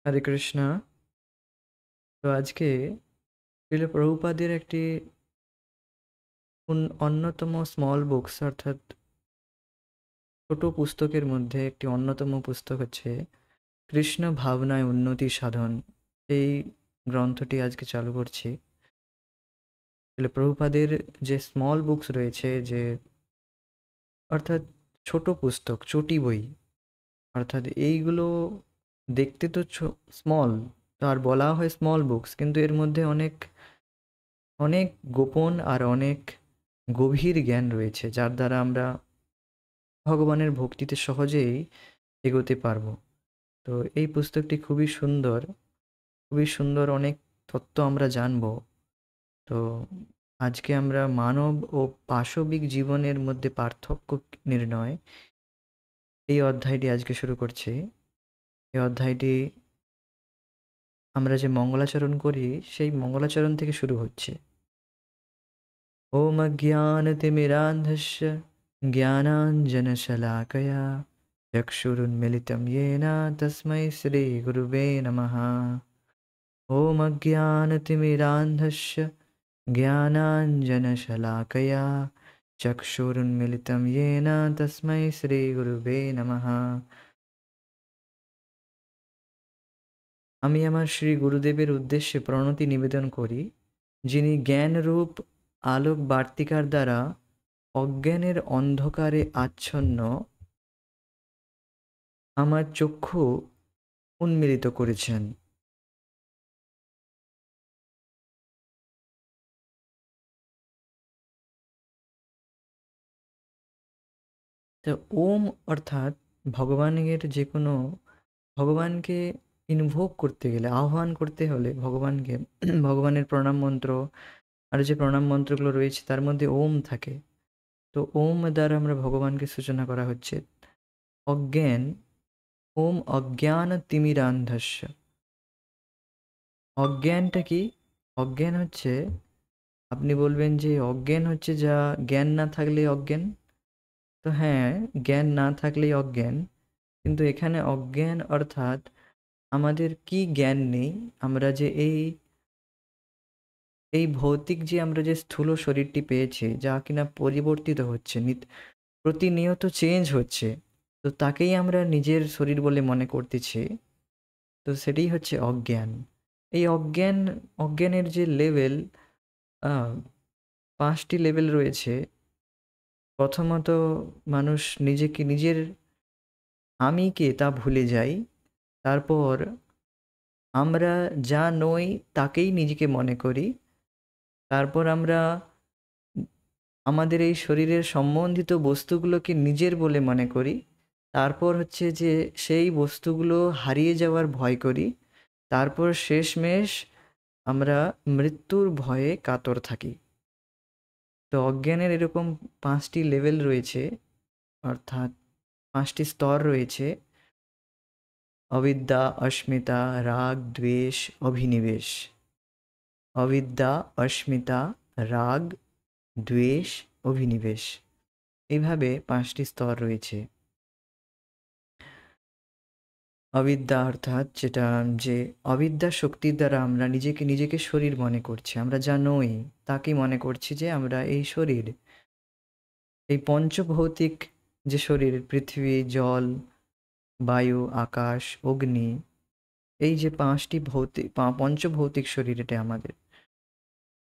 হরে কৃষ্ণ। তো আজকে শিল প্রভুপাদের একটি অন্যতম স্মল বুকস অর্থাৎ ছোট পুস্তকের মধ্যে একটি অন্যতম পুস্তক হচ্ছে কৃষ্ণ ভাবনায় উন্নতি সাধন। এই গ্রন্থটি আজকে চালু করছি। শিল প্রভুপাদের যে স্মল বুকস রয়েছে, যে অর্থাৎ ছোট পুস্তক, চটি বই, অর্থাৎ এইগুলো দেখতে তো স্মল, তো আর বলা হয় স্মল বুকস, কিন্তু এর মধ্যে অনেক অনেক গোপন আর অনেক গভীর জ্ঞান রয়েছে, যার দ্বারা আমরা ভগবানের ভক্তিতে সহজেই এগোতে পারবো। তো এই পুস্তকটি খুবই সুন্দর, খুবই সুন্দর, অনেক তত্ত্ব আমরা জানবো। তো আজকে আমরা মানব ও পাশবিক জীবনের মধ্যে পার্থক্য নির্ণয়, এই অধ্যায়টি আজকে শুরু করছি। এই অধ্যায়টি আমরা যে মঙ্গলাচরণ করি, সেই মঙ্গলাচরণ থেকে শুরু হচ্ছে। ওম অজ্ঞানতিমিরান্ধস্য জ্ঞানাঞ্জনশলাকয়া চক্ষুरुन्मिलितं येन तस्मै श्रीगुरुवे नमः। ॐ अज्ञानतिमिरान्धस्य ज्ञानाञ्जनशलाकया चक्षुरुन्मिलितं येन तस्मै श्रीगुरुवे नमः। আমি আমার শ্রী গুরুদেবের উদ্দেশ্যে প্রণতি নিবেদন করি, যিনি জ্ঞানরূপ আলোক বার্তিকার দ্বারা অজ্ঞানের অন্ধকারে আচ্ছন্ন আমার চক্ষু উন্মিলিত করেছেন। তো ওম অর্থাৎ ভগবানের যে কোনো, ভগবানকে ইনভোক করতে গেলে, আহ্বান করতে হলে ভগবানকে, ভগবানের প্রণাম মন্ত্র আর যে প্রণাম মন্ত্রগুলো রয়েছে তার মধ্যে ওম থাকে। তো ওম দ্বারা আমরা ভগবানকে সূচনা করা হচ্ছে। অজ্ঞান, ওম অজ্ঞান তিমিরান্ধস্য। অজ্ঞানটা কি? অজ্ঞান হচ্ছে, আপনি বলবেন যে অজ্ঞান হচ্ছে যা জ্ঞান না থাকলে অজ্ঞান। তো হ্যাঁ, জ্ঞান না থাকলেই অজ্ঞান, কিন্তু এখানে অজ্ঞান অর্থাৎ আমাদের কি জ্ঞান নেই। আমরা যে এই এই ভৌতিক যে আমরা যে স্থূল শরীরটি পেয়েছি, যা কিনা পরিবর্তিত হচ্ছে, প্রতিনিয়ত চেঞ্জ হচ্ছে, তো তাকেই আমরা নিজের শরীর বলে মনে করতেছি। তো সেটাই হচ্ছে অজ্ঞান। এই অজ্ঞানের যে লেভেল, পাঁচটি লেভেল রয়েছে। প্রথমত, মানুষ নিজেকে, নিজের আমি কে তা ভুলে যায়। তারপর আমরা যা নই তাকেই নিজেকে মনে করি। তারপর আমরা আমাদের এই শরীরের সম্বন্ধিত বস্তুগুলোকে নিজের বলে মনে করি। তারপর হচ্ছে যে সেই বস্তুগুলো হারিয়ে যাওয়ার ভয় করি। তারপর শেষমেশ আমরা মৃত্যুর ভয়ে কাতর থাকি। তো অজ্ঞানের এরকম পাঁচটি লেভেল রয়েছে, অর্থাৎ পাঁচটি স্তর রয়েছে: অবিদ্যা, অস্মিতা, রাগ, দ্বেষ, অভিনিবেশ। অবিদ্যা, অস্মিতা, রাগ, দ্বেষ, অভিনিবেশ, এইভাবে পাঁচটি স্তর রয়েছে। অবিদ্যা অর্থাৎ যেটা, যে অবিদ্যা শক্তির দ্বারা আমরা নিজেকে নিজেকে শরীর মনে করছি। আমরা যা নই তাকেই মনে করছি যে আমরা এই শরীর। এই পঞ্চভৌতিক যে শরীর, পৃথিবী, জল, বায়ু, আকাশ, অগ্নি, এই যে পাঁচটি ভৌতিক, পঞ্চভৌতিক শরীর, এটা আমাদের।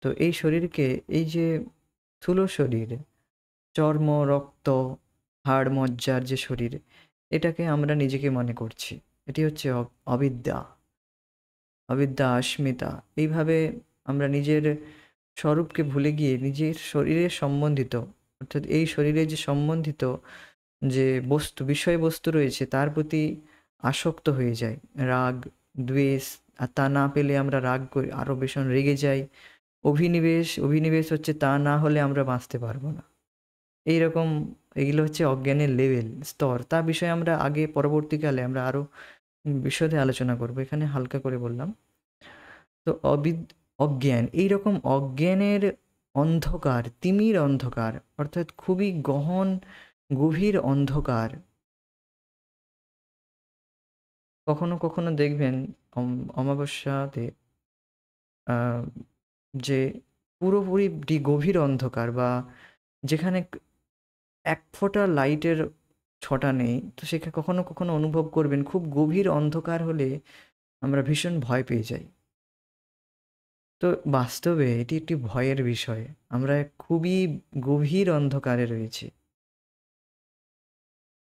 তো এই শরীরকে, এই যে স্থূল শরীর, চর্ম, রক্ত, হাড়, মজ্জার যে শরীর, এটাকে আমরা নিজেকে মনে করছি। এটি হচ্ছে অবিদ্যা। অবিদ্যা, অস্মিতা, এইভাবে আমরা নিজের স্বরূপকে ভুলে গিয়ে নিজের শরীরের সম্বন্ধিত, অর্থাৎ এই শরীরে যে সম্বন্ধিত যে বস্তু, বিষয়বস্তু রয়েছে তার প্রতি আসক্ত হয়ে যায়। রাগ, দ্বেষ, আর তা না পেলে আমরা রাগ করি, আরও ভীষণ রেগে যাই। অভিনিবেশ, অভিনিবেশ হচ্ছে তা না হলে আমরা বাঁচতে পারবো না। এইরকম, এগুলো হচ্ছে অজ্ঞানের লেভেল, স্তর। তার বিষয়ে আমরা আগে পরবর্তীকালে আমরা আরও বিশদে আলোচনা করব, এখানে হালকা করে বললাম। তো অজ্ঞান, এইরকম অজ্ঞানের অন্ধকার, তিমির অন্ধকার, অর্থাৎ খুবই গহন, গভীর অন্ধকার। কখনো কখনো দেখবেন অমাবস্যাতে আ যে পুরোপুরি গভীর অন্ধকার, বা যেখানে এক ফোঁটা লাইটের ছটা নেই। তো কখনো কখনো অনুভব করবেন খুব গভীর অন্ধকার হলে আমরা ভীষণ ভয় পেয়ে যাই। তো বাস্তবে এটি একটি ভয়ের বিষয়। আমরা খুবই গভীর অন্ধকারে রয়েছি।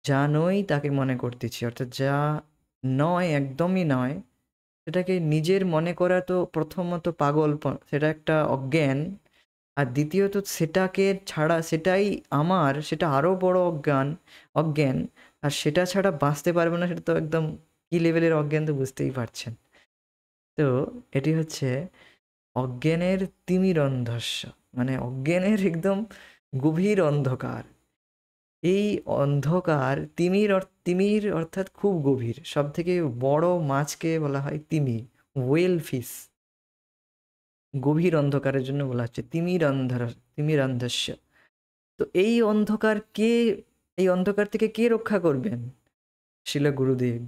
যা নই তাকে মনে করতেছি। অর্থাৎ যা নয়, একদমই নয়, সেটাকে নিজের মনে করা তো প্রথমত সেটা একটা অজ্ঞান। আর দ্বিতীয়ত সেটাকে ছাড়া, সেটাই আমার, সেটা আরও বড় অজ্ঞান। আর সেটা ছাড়া বাঁচতে পারবো না, সেটা তো একদম কি লেভেলের অজ্ঞান তো বুঝতেই পারছেন। তো এটি হচ্ছে অজ্ঞানের তিমিরন্ধস্য, মানে অজ্ঞানের একদম গভীর অন্ধকার। এই অন্ধকার তিমির অর্থাৎ খুব গভীর। সবথেকে বড় মাছকে বলা হয় তিমি, ওয়েল ফিশ। গভীর অন্ধকারের জন্য বলা হচ্ছে তিমিরান্ধস্য। তো এই অন্ধকার থেকে কে রক্ষা করবেন? শিল গুরুদেব,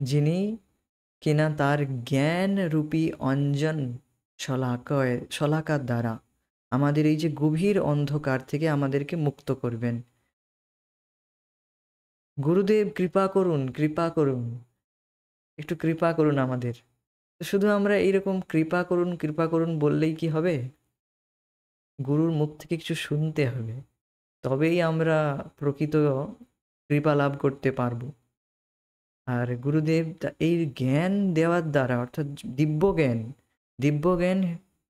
যিনি কিনা তার জ্ঞান রূপী অঞ্জন শলাকার দ্বারা আমাদের এই যে গভীর অন্ধকার থেকে আমাদেরকে মুক্ত করবেন। গুরুদেব কৃপা করুন, কৃপা করুন, একটু কৃপা করুন আমাদের। তো শুধু আমরা এইরকম কৃপা করুন, কৃপা করুন বললেই কি হবে? গুরুর মুখ থেকে কিছু শুনতে হবে। তবেই আমরা প্রকৃত কৃপা লাভ করতে পারবো। আর গুরুদেব এই জ্ঞান দেওয়ার দ্বারা, অর্থাৎ দিব্য জ্ঞান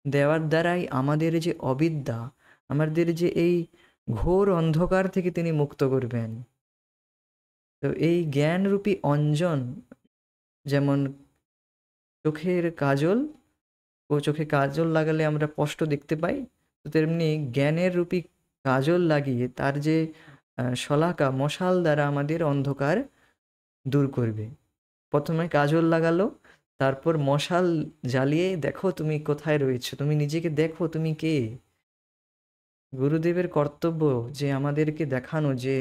দেওয়ার দ্বারাই আমাদের যে অবিদ্যা, আমাদের যে এই ঘোর অন্ধকার থেকে তিনি মুক্ত করবেন। তো এই জ্ঞানরূপী অঞ্জন, যেমন চোখে কাজল লাগালে আমরা স্পষ্ট দেখতে পাই, তো তেমনি জ্ঞানের রূপী কাজল লাগিয়ে তার যে শলাকা মশাল দ্বারা আমাদের অন্ধকার দূর করবে। প্রথমে কাজল লাগালো, তারপর মশাল জ্বালিয়ে দেখো তুমি কোথায় রয়েছো, তুমি নিজেকে দেখো তুমি কে। গুরুদেবের কর্তব্য যে আমাদেরকে দেখানো যে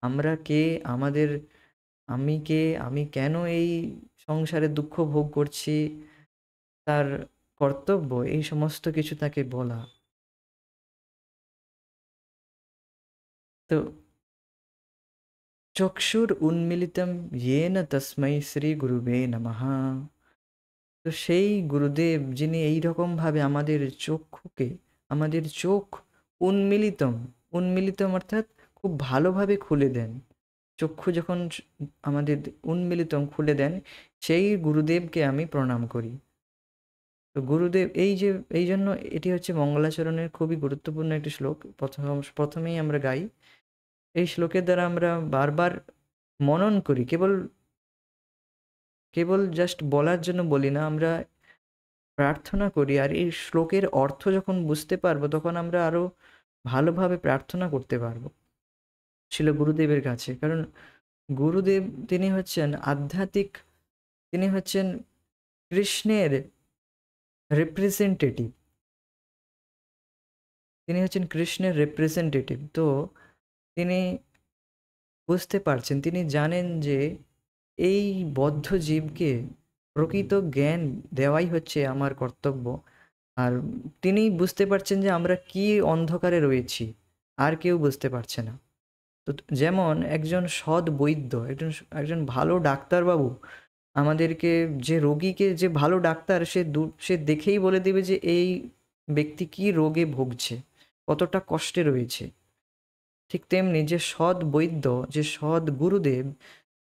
আমরা কে, আমি কে, আমি কেন এই সংসারে দুঃখ ভোগ করছি। তার কর্তব্য এই সমস্ত কিছু তাকে বলা। তো চক্ষুর উন্মিলিতম येन তস্मै শ্রী গুরুবে নমঃ। তো সেই গুরুদেব যিনি এই রকমভাবে আমাদের চোখ উন্মিলিতম অর্থাৎ খুব ভালোভাবে খুলে দেন। চক্ষু যখন আমাদের খুলে দেন, সেই গুরুদেবকে আমি প্রণাম করি। তো গুরুদেব এই জন্য এটি হচ্ছে মঙ্গলাচরণের খুবই গুরুত্বপূর্ণ একটি শ্লোক। প্রথমেই আমরা গাই। এই শ্লোকের দ্বারা আমরা বারবার মনন করি। কেবল জাস্ট বলার জন্য বলি না, আমরা প্রার্থনা করি। আর এই শ্লোকের অর্থ যখন বুঝতে পারবো, তখন আমরা আরো ভালোভাবে প্রার্থনা করতে পারবো ছিল গুরুদেবের কাছে। কারণ গুরুদেব তিনি হচ্ছেন আধ্যাত্মিক, তিনি হচ্ছেন কৃষ্ণের রিপ্রেজেন্টেটিভ। তো তিনি বুঝতে পারছেন, তিনি জানেন যে এই বদ্ধ জীবকে প্রকৃত জ্ঞান দেওয়াই হচ্ছে আমার কর্তব্য। আর তিনি বুঝতে পারছেন যে আমরা কি অন্ধকারে রয়েছি, আর কেউ বুঝতে পারছে না। তো যেমন একজন সৎ বৈদ্য, একজন ভালো ডাক্তারবাবু আমাদেরকে, যে রোগীকে, যে ভালো ডাক্তার, সে দেখেই বলে দেবে যে এই ব্যক্তি কি রোগে ভুগছে, কতটা কষ্টে রয়েছে। ঠিক তেমনি যে সৎ বৈদ্য, যে সৎ গুরুদেব,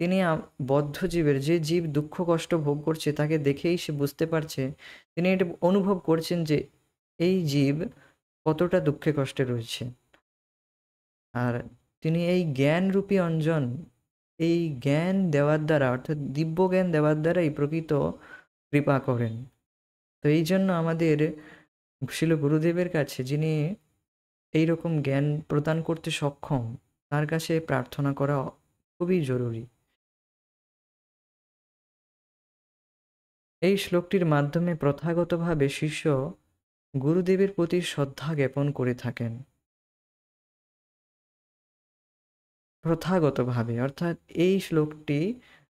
তিনি বদ্ধ জীবের, যে জীব দুঃখ কষ্ট ভোগ করছে, তাকে দেখেই সে বুঝতে পারছে, তিনি এটা অনুভব করছেন যে এই জীব কতটা দুঃখে কষ্টে রয়েছে। আর তিনি এই জ্ঞানরূপী অঞ্জন, এই জ্ঞান দেওয়ার দ্বারা, অর্থাৎ দিব্য জ্ঞান দেওয়ার দ্বারাই প্রকৃত কৃপা করেন। তো এই জন্য আমাদের শিল গুরুদেবের কাছে, যিনি এই রকম জ্ঞান প্রদান করতে সক্ষম, তার কাছে প্রার্থনা করা খুবই জরুরি। এই শ্লোকটির মাধ্যমে প্রথাগতভাবে শিষ্য গুরুদেবের প্রতি শ্রদ্ধা জ্ঞাপন করে থাকেন। প্রথাগতভাবে অর্থাৎ এই শ্লোকটি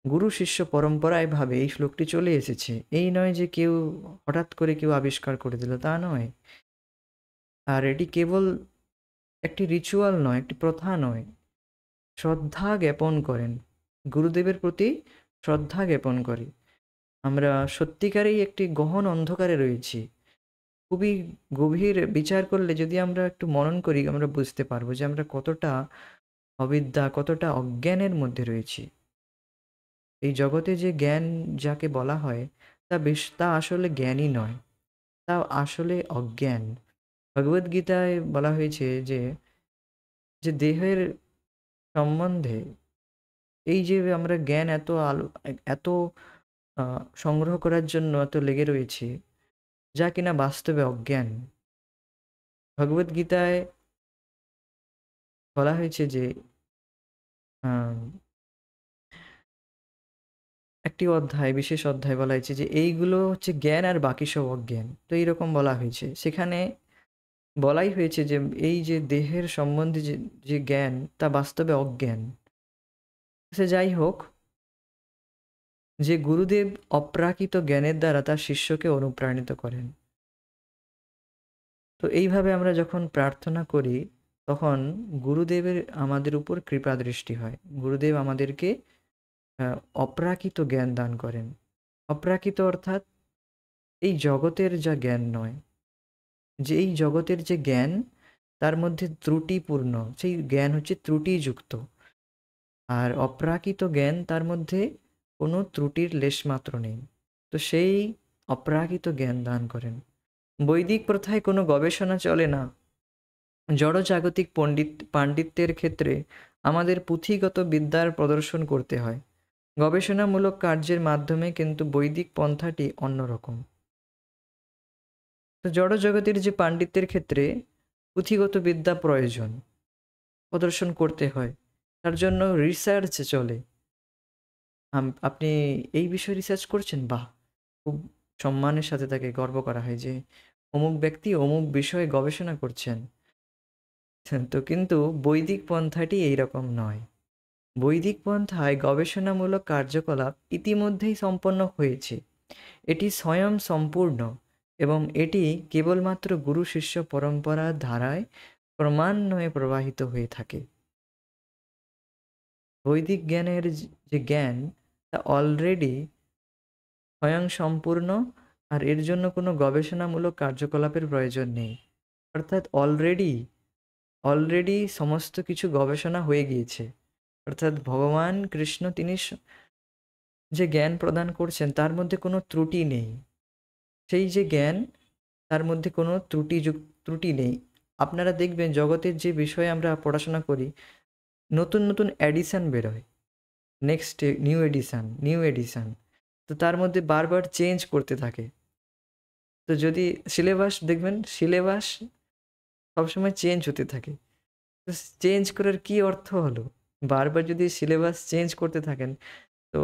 গুরু শিষ্য পরম্পরায় ভাবে এই শ্লোকটি চলে এসেছে। এই নয় যে কেউ হঠাৎ করে কেউ আবিষ্কার করে দিল, তা নয়। আর এটি কেবল একটি রিচুয়াল নয়, একটি প্রথা নয়। শ্রদ্ধা জ্ঞাপন করেন, গুরুদেবের প্রতি শ্রদ্ধা জ্ঞাপন করি। আমরা সত্যিকারেই একটি গহন অন্ধকারে রয়েছি। খুবই গভীর বিচার করলে যদি আমরা একটু মনন করি, আমরা বুঝতে পারবো যে আমরা কতটা অবিদ্যা, কতটা অজ্ঞানের মধ্যে রয়েছি। এই জগতে যে জ্ঞান যাকে বলা হয়, তা আসলে জ্ঞানই নয়, তা আসলে অজ্ঞান। ভগবদ্গীতায় বলা হয়েছে যে দেহের সম্বন্ধে এই যে আমরা জ্ঞান এত সংগ্রহ করার জন্য এত লেগে রয়েছি, যা কিনা বাস্তবে অজ্ঞান। ভগবদ্গীতায় বলা হয়েছে যে আম একটি অধ্যায়, বিশেষ অধ্যায় বলা হয়েছে যে এইগুলো হচ্ছে জ্ঞান আর বাকি সব অজ্ঞান। তো এইরকম বলা হয়েছে। সেখানে বলাই হয়েছে যে এই যে দেহের সম্বন্ধে যে জ্ঞান, তা বাস্তবে অজ্ঞান। সে যাই হোক, যে গুরুদেব অপ্রাকৃত জ্ঞানের দ্বারা তার শিষ্যকে অনুপ্রাণিত করেন। তো এইভাবে আমরা যখন প্রার্থনা করি, তখন গুরুদেবের আমাদের উপর কৃপা দৃষ্টি হয়। গুরুদেব আমাদেরকে অপ্রাকৃত জ্ঞান দান করেন। অপ্রাকৃত অর্থাৎ এই জগতের যা জ্ঞান নয়, যে এই জগতের যে জ্ঞান, তার মধ্যে ত্রুটিপূর্ণ, সেই জ্ঞান হচ্ছে ত্রুটিযুক্ত। আর অপ্রাকৃত জ্ঞান, তার মধ্যে কোনো ত্রুটির লেশমাত্র নেই। তো সেই অপ্রাকৃত জ্ঞান দান করেন। বৈদিক প্রথায় কোনো গবেষণা চলে না। জড়জাগতিক পাণ্ডিত্যের ক্ষেত্রে আমাদের পুঁথিগত বিদ্যার প্রদর্শন করতে হয়। গবেষণামূলক কার্যের মাধ্যমে কিন্তু বৈদিক পন্থাটি অন্যরকম। তো জড়জগতের যে পাণ্ডিত্যের ক্ষেত্রে পুঁথিগত বিদ্যা প্রয়োজন, প্রদর্শন করতে হয়। তার জন্য রিসার্চ চলে। আপনি এই বিষয়ে রিসার্চ করছেন? বাহ! খুব সম্মানের সাথে তাকে গর্ব করা হয় যে অমুক ব্যক্তি অমুক বিষয়ে গবেষণা করছেন। তো কিন্তু বৈদিক পন্থাটি এইরকম নয়। বৈদিক পন্থায় গবেষণামূলক কার্যকলাপ ইতিমধ্যেই সম্পন্ন হয়েছে। এটি স্বয়ং সম্পূর্ণ এবং এটি কেবলমাত্র গুরু শিষ্য পরম্পরার ধারায় ক্রমান্বয়ে প্রবাহিত হয়ে থাকে। বৈদিক জ্ঞানের যে জ্ঞান, তা অলরেডি স্বয়ংসম্পূর্ণ, আর এর জন্য কোনো গবেষণামূলক কার্যকলাপের প্রয়োজন নেই। অর্থাৎ অলরেডি সমস্ত কিছু গবেষণা হয়ে গিয়েছে। অর্থাৎ ভগবান কৃষ্ণ তিনি যে জ্ঞান প্রদান করছেন, তার মধ্যে কোনো ত্রুটি নেই। সেই যে জ্ঞান, তার মধ্যে কোনো ত্রুটি নেই। আপনারা দেখবেন জগতের যে বিষয়ে আমরা পড়াশোনা করি, নতুন নতুন এডিশন বেরোয়। Next new addition. তো তার মধ্যে বারবার চেঞ্জ করতে থাকে। তো যদি সিলেবাস সবসময় চেঞ্জ হতে থাকে। তো চেঞ্জ করার কি অর্থ হলো? বারবার যদি সিলেবাস চেঞ্জ করতে থাকেন, তো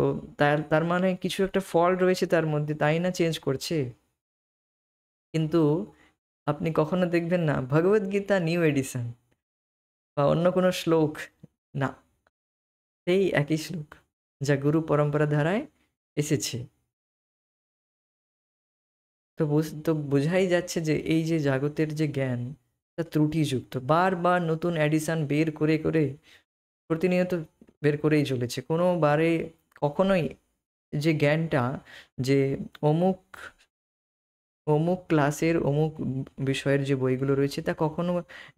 তার মানে কিছু একটা ফল্ট রয়েছে তার মধ্যে, তাই না চেঞ্জ করছে? কিন্তু আপনি কখনো দেখবেন না ভগবদ্গীতা নিউ এডিশন বা অন্য কোনো শ্লোক, না, সেই একই শ্লোক যা গুরু পরম্পরা ধারায় এসেছে। তো বোঝাই যাচ্ছে যে এই যে জগতের যে জ্ঞান, তা ত্রুটিযুক্ত। বারবার নতুন এডিশন বের করে প্রতিনিয়ত বের করেই চলেছে। কোনোবারে কখনোই যে জ্ঞানটা, যে অমুক অমুক ক্লাসের অমুক বিষয়ের যে বইগুলো রয়েছে, তা কখনো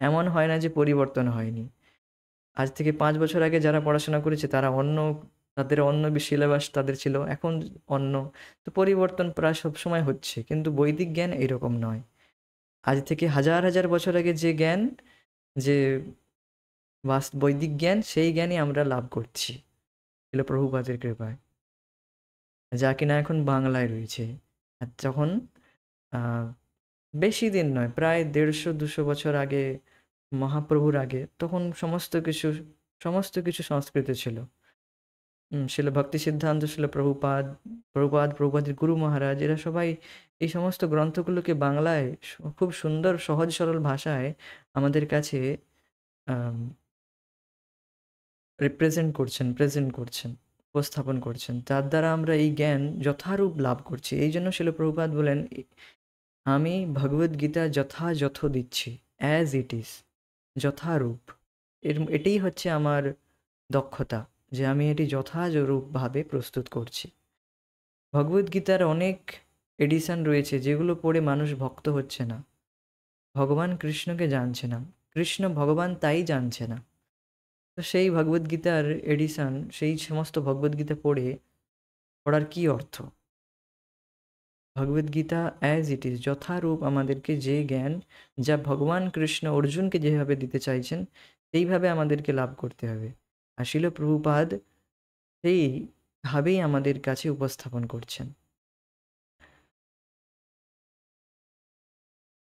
এমন হয় না যে পরিবর্তন হয়নি। আজ থেকে ৫ বছর আগে যারা পড়াশোনা করেছে তারা তাদের অন্য সিলেবাস তাদের ছিল, এখন অন্য। তো পরিবর্তন প্রায় সবসময় হচ্ছে। কিন্তু বৈদিক জ্ঞান এরকম নয়। আজ থেকে হাজার বছর আগে যে জ্ঞান, যে বৈদিক জ্ঞান, সেই জ্ঞানই আমরা লাভ করছি শিল প্রভুপাদের কৃপায়, যা কিনা এখন বাংলায় রয়েছে। আর যখন বেশি দিন নয়, প্রায় ১৫০-২০০ বছর আগে, মহাপ্রভুর আগে, তখন সমস্ত কিছু সংস্কৃত ছিল। শিল ভক্তি সিদ্ধান্ত, শিল প্রভুপাদের গুরু মহারাজ, এরা সবাই এই সমস্ত গ্রন্থগুলোকে বাংলায় খুব সুন্দর সহজ সরল ভাষায় আমাদের কাছে প্রেজেন্ট করছেন। উপস্থাপন করছেন। তার দ্বারা আমরা এই জ্ঞান যথারূপ লাভ করছি। এইজন্য শিল প্রভুপাদ বলেন, আমি ভগবদ্গীতা যথাযথ দিচ্ছি, অ্যাজ ইট ইজ, যথারূপ। এটাই হচ্ছে আমার দক্ষতা, যে আমি এটি যথাযথরূপভাবে প্রস্তুত করছি। ভগবদ্গীতার অনেক এডিশন রয়েছে যেগুলো পড়ে মানুষ ভক্ত হচ্ছে না, ভগবান কৃষ্ণকে জানছে না, কৃষ্ণ ভগবান তাই জানছে না। তো সেই ভগবদ্গীতার এডিশন, সেই সমস্ত ভগবদ্গীতা পড়ার কি অর্থ? ভগবদ্গীতা অ্যাজ ইট ইজ, যথারূপ আমাদেরকে যে জ্ঞান, যা ভগবান কৃষ্ণ অর্জুনকে যেভাবে দিতে চাইছেন সেইভাবে আমাদেরকে লাভ করতে হবে। আর শিল প্রভুপাদ সেইভাবেই আমাদের কাছে উপস্থাপন করছেন।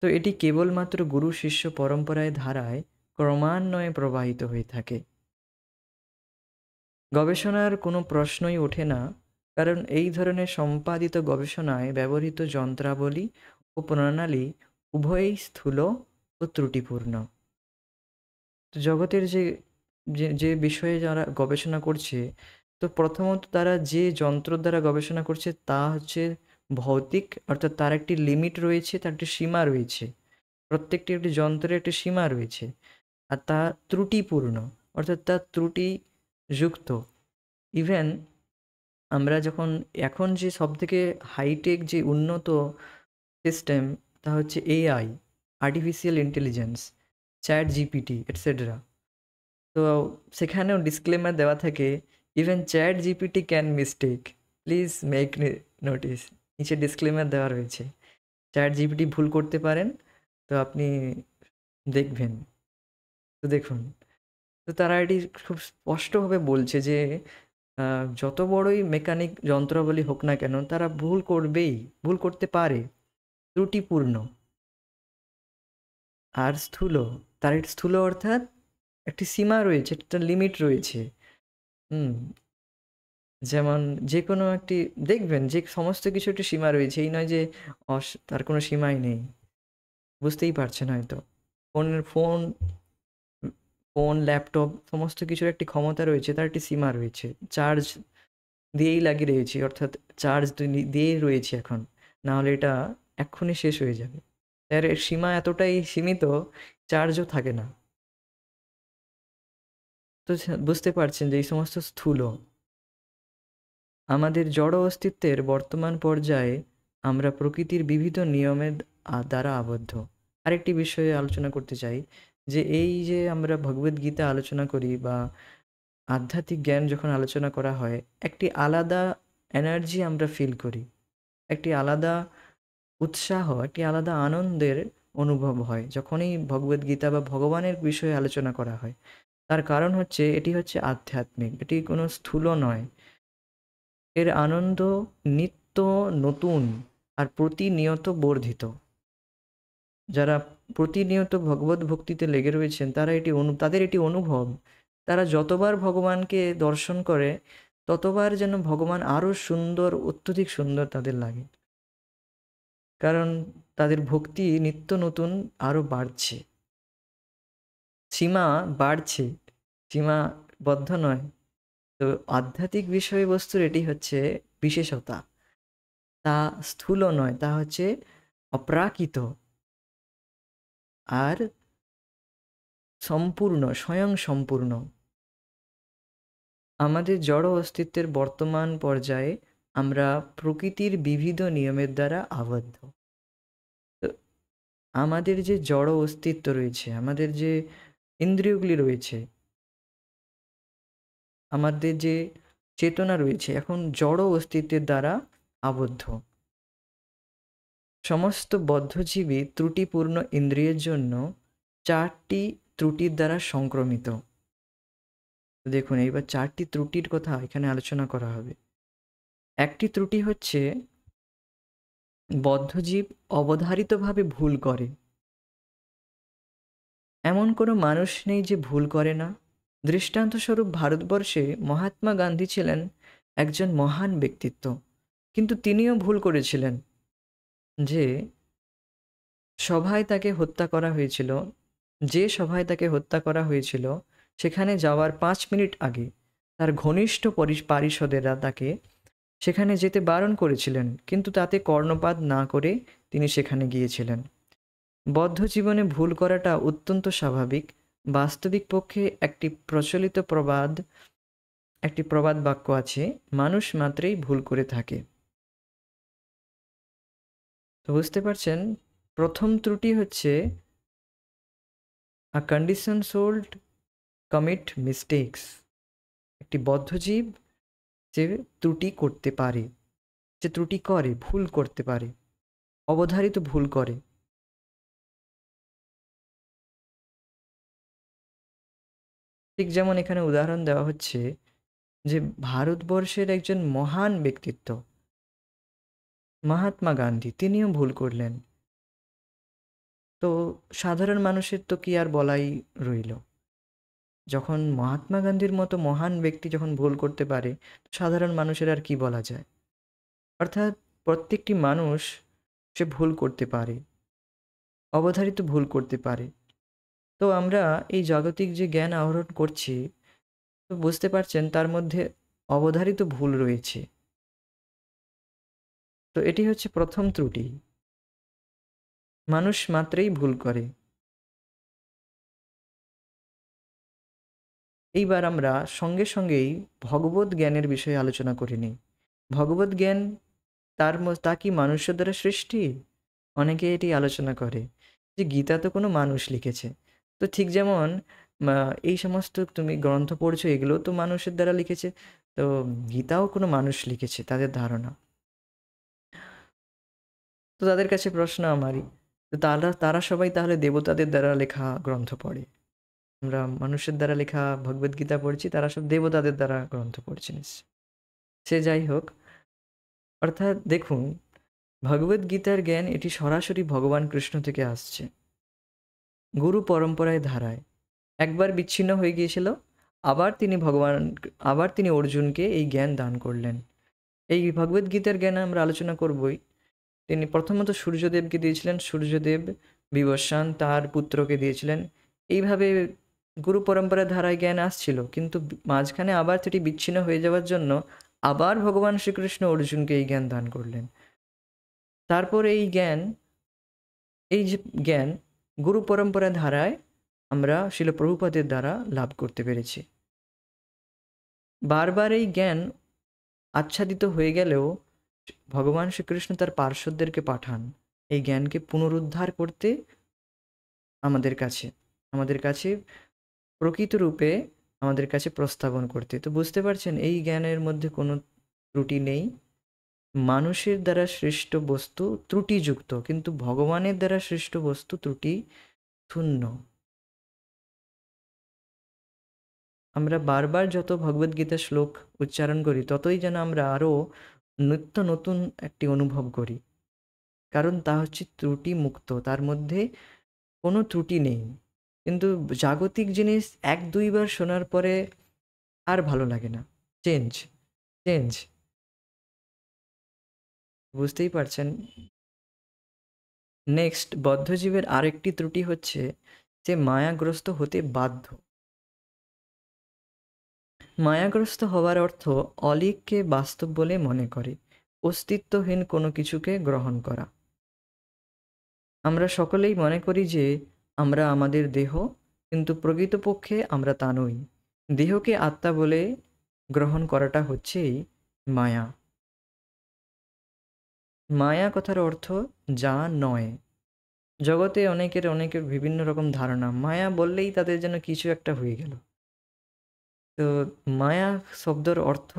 তো এটি কেবলমাত্র গুরু শিষ্য পরম্পরায় ধারায় ক্রমান্বয়ে প্রবাহিত হয়ে থাকে। গবেষণার কোনো প্রশ্নই ওঠে না, কারণ এই ধরনের সম্পাদিত গবেষণায় ব্যবহৃত যন্ত্রাবলী ও প্রণালী উভয়ই স্থূল ও ত্রুটিপূর্ণ। তো জগতের যে যে যে বিষয়ে যারা গবেষণা করছে, তো প্রথমত তারা যে যন্ত্র দ্বারা গবেষণা করছে তা হচ্ছে ভৌতিক, অর্থাৎ তার একটি লিমিট রয়েছে, তার একটি সীমা রয়েছে। প্রত্যেকটি একটি যন্ত্রের একটি সীমা রয়েছে, আর তা ত্রুটিপূর্ণ, অর্থাৎ তা ত্রুটিযুক্ত। ইভেন আমরা যখন এখন যে সবথেকে হাইটেক যে উন্নত সিস্টেম, তা হচ্ছে AI, artificial intelligence, chat GPT etcetera. তো সেখানেও ডিসক্লেমার দেওয়া থাকে, even chat GPT can mistake, please make notice. নিচে ডিসক্লেমার দেওয়া রয়েছে, চ্যাট জিপিটি ভুল করতে পারেন, তো আপনি দেখবেন। তো দেখুন, তো তারা এটি খুব স্পষ্টভাবে বলছে যে যত বড়ই মেকানিক যন্ত্রাবলী হোক না কেন, তারা ভুল করবেই, ভুল করতে পারে, ত্রুটিপূর্ণ। আর স্থূল, তার একটি স্থূল অর্থাৎ একটি সীমা রয়েছে, একটা লিমিট রয়েছে। হুম, যেমন যে কোনো একটি দেখবেন যে সমস্ত কিছু একটি সীমা রয়েছে, এই নয় যে তার কোনো সীমাই নেই। বুঝতেই পারছেন হয়তো। ফোন ফোন ল্যাপটপ সমস্ত কিছুর একটি ক্ষমতা রয়েছে, তার একটি সীমা রয়েছে। চার্জ দিয়েই লাগিয়ে রয়েছি, অর্থাৎ চার্জ দিয়েই রয়েছি এখন, না হলে এটা এক্ষুনি শেষ হয়ে যাবে। এর সীমা এতটাই সীমিত, চার্জও থাকে না। তো বুঝতে পারছেন যে এই সমস্ত স্থূল, আমাদের জড় অস্তিত্বের বর্তমান পর্যায়ে আমরা প্রকৃতির বিবিধ নিয়মের দ্বারা আবদ্ধ। আরেকটি বিষয়ে আলোচনা করতে চাই, যে এই যে আমরা ভগবদ্গীতা আলোচনা করি বা আধ্যাত্মিক জ্ঞান যখন আলোচনা করা হয়, একটি আলাদা এনার্জি আমরা ফিল করি, একটি আলাদা উৎসাহ, একটি আলাদা আনন্দের অনুভব হয় যখনই ভগবদ্গীতা বা ভগবানের বিষয়ে আলোচনা করা হয়। তার কারণ হচ্ছে এটি হচ্ছে আধ্যাত্মিক, এটি কোনো স্থূল নয়। এর আনন্দ নিত্য নতুন আর প্রতিনিয়ত বর্ধিত। যারা প্রতিনিয়ত ভগবত ভক্তিতে লেগে রয়েছেন, তাদের এটি অনুভব, তারা যতবার ভগবানকে দর্শন করে ততবার যেন ভগবান আরও সুন্দর, অত্যধিক সুন্দর তাদের লাগে। কারণ তাদের ভক্তি নিত্য নতুন আরও বাড়ছে, সীমা বাড়ছে, সীমাবদ্ধ নয়। তো আধ্যাত্মিক বিষয়বস্তুর এটি হচ্ছে বিশেষতা, তা স্থূল নয়, তা হচ্ছে অপ্রাকৃত আর সম্পূর্ণ, স্বয়ং সম্পূর্ণ। আমাদের জড় অস্তিত্বের বর্তমান পর্যায়ে আমরা প্রকৃতির বিবিধ নিয়মের দ্বারা আবদ্ধ। তো আমাদের যে জড় অস্তিত্ব রয়েছে, আমাদের যে ইন্দ্রিয়গুলি রয়েছে, আমাদের যে চেতনা রয়েছে, এখন জড় অস্তিত্বের দ্বারা আবদ্ধ। সমস্ত বদ্ধজীবী ত্রুটিপূর্ণ ইন্দ্রিয়ের জন্য 4টি ত্রুটির দ্বারা সংক্রমিত। দেখুন, এইবার 4টি ত্রুটির কথা এখানে আলোচনা করা হবে। একটি ত্রুটি হচ্ছে বদ্ধজীব অবধারিতভাবে ভুল করে। এমন কোনো মানুষ নেই যে ভুল করে না। দৃষ্টান্তস্বরূপ ভারতবর্ষে মহাত্মা গান্ধী ছিলেন একজন মহান ব্যক্তিত্ব, কিন্তু তিনিও ভুল করেছিলেন। যে সভায় তাকে হত্যা করা হয়েছিল, যে সভায় তাকে হত্যা করা হয়েছিল, সেখানে যাওয়ার 5 মিনিট আগে তার ঘনিষ্ঠ পারিষদেরা তাকে সেখানে যেতে বারণ করেছিলেন, কিন্তু তাতে কর্ণপাত না করে তিনি সেখানে গিয়েছিলেন। বদ্ধ জীবনে ভুল করাটা অত্যন্ত স্বাভাবিক। বাস্তবিক পক্ষে একটি প্রবাদ বাক্য আছে, মানুষ মাত্রেই ভুল করে থাকে। তো বুঝতে পারছেন, প্রথম ত্রুটি হচ্ছে আ কন্ডিশন সোল্ড কমিট মিস্টেক্স। একটি বদ্ধজীব যে ত্রুটি করতে পারে, যে ত্রুটি করে, ভুল করতে পারে, অবধারিত ভুল করে। ঠিক যেমন এখানে উদাহরণ দেওয়া হচ্ছে যে ভারতবর্ষের একজন মহান ব্যক্তিত্ব মহাত্মা গান্ধী, তিনিও ভুল করলেন। তো সাধারণ মানুষের তো কি আর বলাই রইল। যখন মহাত্মা গান্ধীর মতো মহান ব্যক্তি যখন ভুল করতে পারে, সাধারণ মানুষের আর কি বলা যায়। অর্থাৎ প্রত্যেকটি মানুষ সে ভুল করতে পারে, অবধারিত ভুল করতে পারে। তো আমরা এই জাগতিক যে জ্ঞান আহরণ করছি, তো বুঝতে পারছেন তার মধ্যে অবধারিত ভুল রয়েছে। তো এটি হচ্ছে প্রথম ত্রুটি, মানুষ মাত্রেই ভুল করে। এইবার আমরা সঙ্গে সঙ্গেই ভগবত জ্ঞানের বিষয়ে আলোচনা করে নিই। ভগবত জ্ঞান তা কি মানুষের দ্বারা সৃষ্টি? অনেকে এটি আলোচনা করে যে গীতা তো কোনো মানুষ লিখেছে। তো ঠিক যেমন এই সমস্ত তুমি গ্রন্থ পড়ছো, এগুলোও তো মানুষের দ্বারা লিখেছে। তো গীতাও কোনো মানুষ লিখেছে, তাদের ধারণা। তো তাদের কাছে প্রশ্ন আমারই, তো তারা সবাই তাহলে দেবতাদের দ্বারা লেখা গ্রন্থ পড়ে। আমরা মানুষের দ্বারা লেখা ভগবদ্গীতা পড়ছি, তারা সব দেবতাদের দ্বারা গ্রন্থ পড়ছে নিশ্চয়। সে যাই হোক, অর্থাৎ দেখুন, ভগবদ্গীতার জ্ঞান এটি সরাসরি ভগবান কৃষ্ণ থেকে আসছে, গুরু পরম্পরায় ধারায়। একবার বিচ্ছিন্ন হয়ে গিয়েছিল, আবার তিনি অর্জুনকে এই জ্ঞান দান করলেন। এই ভগবদ্গীতার জ্ঞান আমরা আলোচনা করবই। তিনি প্রথমত সূর্যদেবকে দিয়েছিলেন, সূর্যদেব বিবস্বান তার পুত্রকে দিয়েছিলেন। এইভাবে গুরু পরম্পরার ধারায় জ্ঞান আসছিল, কিন্তু মাঝখানে আবার সেটি বিচ্ছিন্ন হয়ে যাওয়ার জন্য আবার ভগবান শ্রীকৃষ্ণ অর্জুনকে এই জ্ঞান দান করলেন। তারপর এই যে জ্ঞান গুরু পরম্পরার ধারায় আমরা শিল প্রভুপাদের দ্বারা লাভ করতে পেরেছি। বারবার এই জ্ঞান আচ্ছাদিত হয়ে গেলেও ভগবান শ্রীকৃষ্ণ তার পার্শ্বদেরকে পাঠান এই জ্ঞানকে পুনরুদ্ধার করতে আমাদের কাছে প্রকৃত রূপে আমাদের কাছে প্রস্তাবন করতে। তো বুঝতে পারছেন, এই জ্ঞানের মধ্যে কোনো ত্রুটি নেই। মানুষের দ্বারা সৃষ্ট বস্তু ত্রুটিযুক্ত, কিন্তু ভগবানের দ্বারা সৃষ্ট বস্তু ত্রুটি শূন্য। আমরা বারবার যত ভগবদ্গীতার শ্লোক উচ্চারণ করি, ততই যেন আমরা আরও নিত্য নতুন একটি অনুভব করি। কারণ তা হচ্ছে ত্রুটি মুক্ত, তার মধ্যে কোনো ত্রুটি নেই। কিন্তু জাগতিক জিনিস ১-২ বার শোনার পরে আর ভালো লাগে না। Change, change. বুঝতেই পারছেন। নেক্সট, বদ্ধজীবের আরেকটি ত্রুটি হচ্ছে যে মায়াগ্রস্ত হতে বাধ্য। মায়াগ্রস্ত হওয়ার অর্থ অলিককে বাস্তব বলে মনে করে, অস্তিত্বহীন কোনো কিছুকে গ্রহণ করা। আমরা সকলেই মনে করি যে আমরা আমাদের দেহ, কিন্তু প্রকৃতপক্ষে আমরা তা নই। দেহকে আত্মা বলে গ্রহণ করাটা হচ্ছেই মায়া। মায়া কথার অর্থ যা নয়। জগতে অনেকের বিভিন্ন রকম ধারণা, মায়া বললেই তাদের যেন কিছু একটা হয়ে গেল। তো মায়া শব্দের অর্থ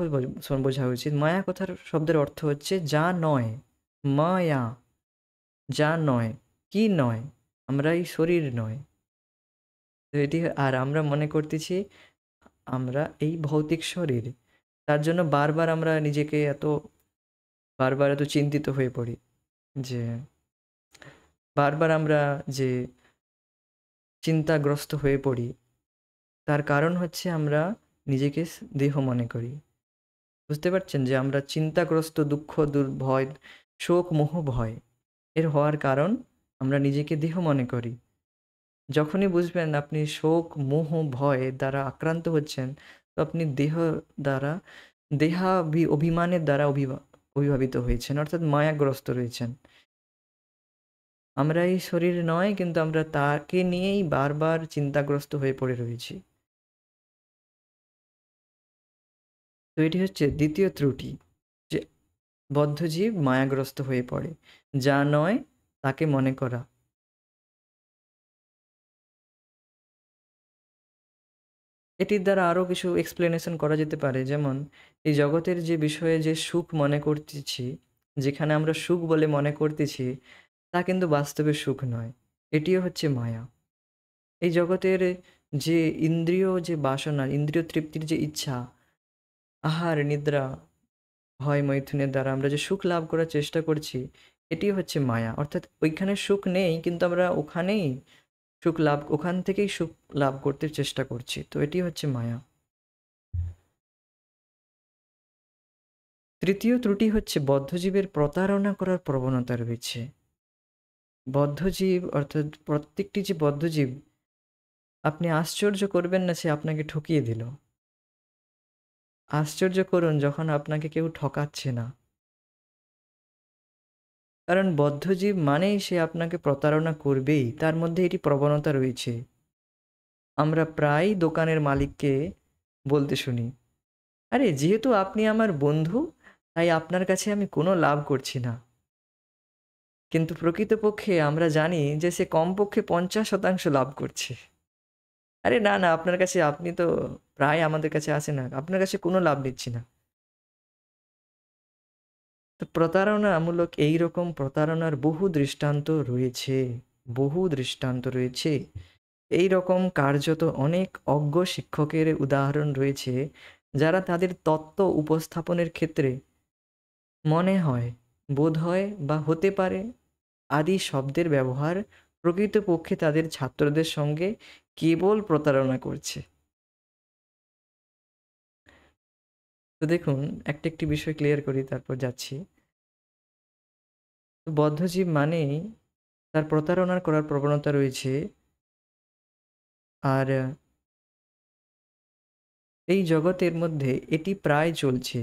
বোঝা উচিত। মায়া কথার শব্দের অর্থ হচ্ছে যা নয়। মায়া, যা নয়। কি নয়? আমরা এই শরীর নয়। তো এটি, আর আমরা মনে করতেছি আমরা এই ভৌতিক শরীর। তার জন্য বারবার আমরা নিজেকে বারবার এত চিন্তিত হয়ে পড়ি যে বারবার আমরা যে চিন্তাগ্রস্ত হয়ে পড়ি, তার কারণ হচ্ছে আমরা নিজেকে দেহ মনে করি। বুঝতে পারছেন যে আমরা চিন্তাগ্রস্ত, দুঃখ, ভয়, শোক, মোহ, ভয় এর হওয়ার কারণ আমরা নিজেকে দেহ মনে করি। যখনই বুঝবেন আপনি শোক, মোহ, ভয় দ্বারা আক্রান্ত হচ্ছেন, তো আপনি দেহ দ্বারা অভিমানের দ্বারা অভিভাবিত হয়েছেন, অর্থাৎ মায়াগ্রস্ত রয়েছেন। আমরা এই শরীর নয়, কিন্তু আমরা তাকে নিয়েই বারবার চিন্তাগ্রস্ত হয়ে পড়ে রয়েছি। তো এটি হচ্ছে দ্বিতীয় ত্রুটি, যে বদ্ধজীব মায়াগ্রস্ত হয়ে পড়ে, যা নয় তাকে মনে করা। এটির দ্বারা আরও কিছু এক্সপ্লেনেশন করা যেতে পারে, যেমন এই জগতের যে বিষয়ে যে সুখ মনে করতেছি, যেখানে আমরা সুখ বলে মনে করতেছি, তা কিন্তু বাস্তবে সুখ নয়, এটিও হচ্ছে মায়া। এই জগতের যে ইন্দ্রিয় যে বাসনা, ইন্দ্রিয় তৃপ্তির যে ইচ্ছা, আহার নিদ্রা ভয় মৈথুনের দ্বারা আমরা যে সুখ লাভ করার চেষ্টা করছি, এটি হচ্ছে মায়া। অর্থাৎ ওইখানে সুখ নেই, কিন্তু আমরা ওখান থেকেই সুখ লাভ করতে চেষ্টা করছি। তো এটি হচ্ছে মায়া। তৃতীয় ত্রুটি হচ্ছে বদ্ধজীবের প্রতারণা করার প্রবণতা রয়েছে। বদ্ধজীব অর্থাৎ প্রত্যেকটি যে বদ্ধজীব, আপনি আশ্চর্য করবেন না সে আপনাকে ঠকিয়ে দিল। আশ্চর্য করুন যখন আপনাকে কেউ ঠকাচ্ছে না। কারণ বদ্ধজীব মানেই সে আপনাকে প্রতারণা করবেই, তার মধ্যে এটি প্রবণতা রয়েছে। আমরা প্রায়ই দোকানের মালিককে বলতে শুনি, আরে যেহেতু আপনি আমার বন্ধু, তাই আপনার কাছে আমি কোনো লাভ করছি না। কিন্তু প্রকৃতপক্ষে আমরা জানি যে সে কমপক্ষে 50% লাভ করছে। আরে না না, আপনার কাছে, আপনি তো প্রায় আমাদের কাছে আসেন না, আপনার কাছে কোনো লাভ নিচ্ছি না। তো প্রতারণামূলক এইরকম প্রতারণার বহু দৃষ্টান্ত রয়েছে, বহু দৃষ্টান্ত রয়েছে। এই রকম কার্যত অনেক অজ্ঞ শিক্ষকের উদাহরণ রয়েছে, যারা তাদের তত্ত্ব উপস্থাপনের ক্ষেত্রে মনে হয়, বোধ হয় বা হতে পারে আদি শব্দের ব্যবহার প্রকৃতপক্ষে তাদের ছাত্রদের সঙ্গে কেবল প্রতারণা করছে। তো দেখুন, একটি বিষয় ক্লিয়ার করি, তারপর যাচ্ছি। তো বদ্ধজীব মানেই তার প্রতারণা করার প্রবণতা রয়েছে। আর এই জগতের মধ্যে এটি প্রায় চলছে,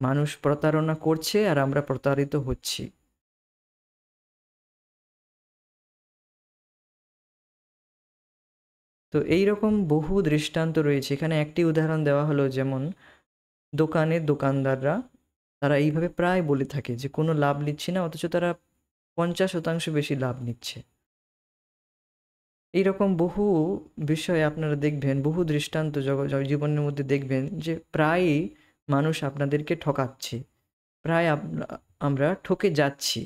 মানুষ প্রতারণা করছে আর আমরা প্রতারিত হচ্ছি। তো এই রকম বহু দৃষ্টান্ত রয়েছে। এখানে একটি উদাহরণ দেওয়া হলো, যেমন দোকানের দোকানদাররা, তারা এইভাবে প্রায় বলে থাকে যে কোনো লাভ নিচ্ছি না, অথচ তারা 50% বেশি লাভ নিচ্ছে। এইরকম বহু বিষয়ে আপনারা দেখবেন, বহু দৃষ্টান্ত জীবনের মধ্যে দেখবেন যে প্রায়ই মানুষ আপনাদেরকে ঠকাচ্ছে, প্রায় আমরা ঠকে যাচ্ছি।